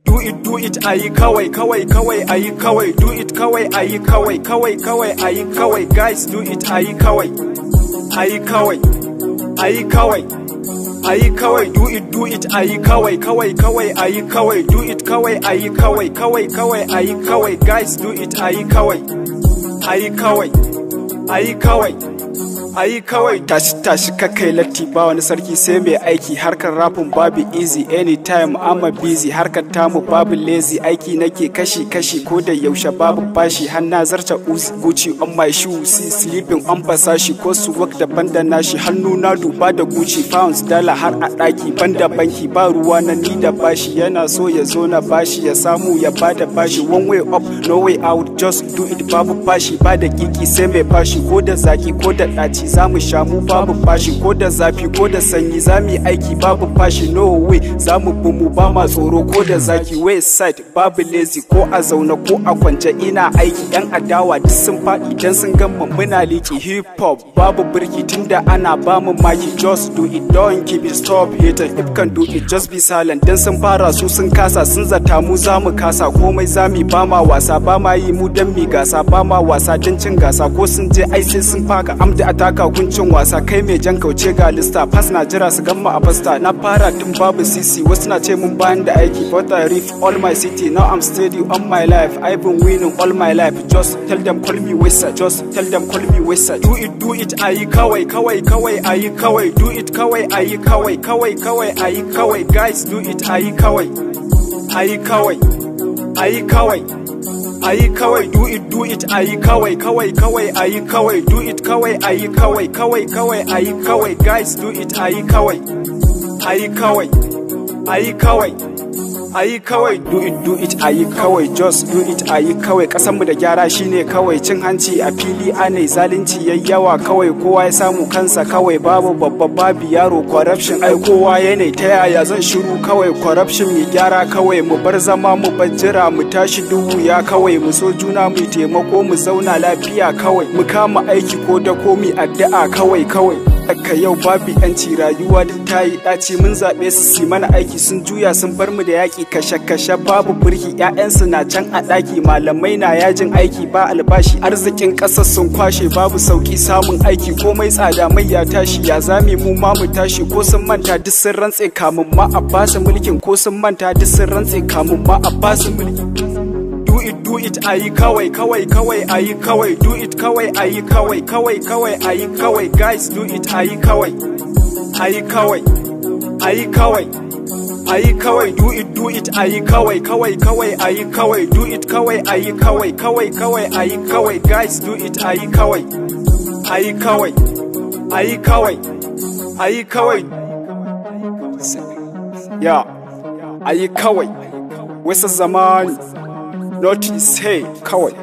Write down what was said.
do it ayi kawai ayi kawai, do it kawai ayi kawai ayi kawai, guys do it ayi kawai ayi kawai do it ayi kawai ayi kawai, do it kawai ayi kawai ayi kawai, guys do it ayi kawai ayi kawai. Tashi kakai latti ba wani sarki sai mai aiki, harkar rapin babu easy anytime I'm busy, harkar tamu babu lazy, aiki nake kashi ko da yaushe babu bashi, har na zarta Gucci on my shoe, see sleeping on basashi ko su work daban da nashi, hannu na duba da Gucci pounds dala har a daki banda banki, ba ruwa na ni da bashi, yana so ya zo na bashi ya samu ya bada bashi, one way up no way out, just do it babu bashi, ba da kiki sai mai bashi, ko da zaki ko da daci zamu sha mu babu fashi, ko da zafi ko da sanyi zamu aiki babu fashi, no way zamu bumu ba ma tsoro ko da zaki, west side babu lazy ko a zauna ko a kwance ina aiki, yan adawa duk sun faɗi dan sun gama muna liki, hip hop babu birki tunda ana bamu maki, just do it don't keep it stop hater, if can do it just be silent, dan sun fara su sun kasa, sun zata mu zamu kasa, komai zami ba ma wasa, ba ma yi mu dan mi gasa, ba ma wasa dan cin gasa, ko sun je ai sai sun faka amda ataka hukuncin wasa, kai mai jan kauce ga lista, fas na jira su gamma a fasta, na fara tun babu sisi, wasu na ce mun bayan da aiki, but I reef all my city, now I'm steady on my life, I've been winning all my life, just tell them call me Wesa, just tell them call me Wesa, do it ayi kawai ayi kawai, do it kawai ayi kawai ayi kawai, guys do it ayi kawai ayi kawai do it ayi kawai ayi kawai, do it kawai ayi kawai, guys do it ayi kawai do it ayi kawai, just do it ayi kawai, kasanmu da gyara shine kawai, cin hanci a fili anai zalunci yayyawa kawai, kowa ya samu kansa kawai, babu babba babu yaro, corruption ai kowa yana ta yaya zan shiru kawai, corruption mai gyara kawai, mu bar zama mu bar jira, mu tashi duhu ya kawai, mu so juna mu taimako mu zauna lafiya kawai, mu kama aiki ko da komi addu'a kawai aka yau babu yanci, rayuwa duk ta yi ɗaci, mun zaɓe su si mana aiki sun juya sun bar mu da yaƙi, kashe babu birki, ƴaƴansu na can a ɗaki, malamai na yajin aiki ba albashi, arzikin ƙasar sun kwashe babu sauƙi samun aiki, komai tsada mai ya tashi, ya zame mu ma mu tashi, ko sun manta duk sun rantse kamun ma a basu mulkin, ko sun manta duk sun rantse kamun ma a basu mulkin. Do it ayi kawai ayi kawai, do it kawai ayi kawai ayi kawai, guys do it ayi kawai do it ayi kawai ayi kawai, do it kawai ayi kawai, guys do it ayi kawai ya ayi kawai, wasa zamani notice hey kawai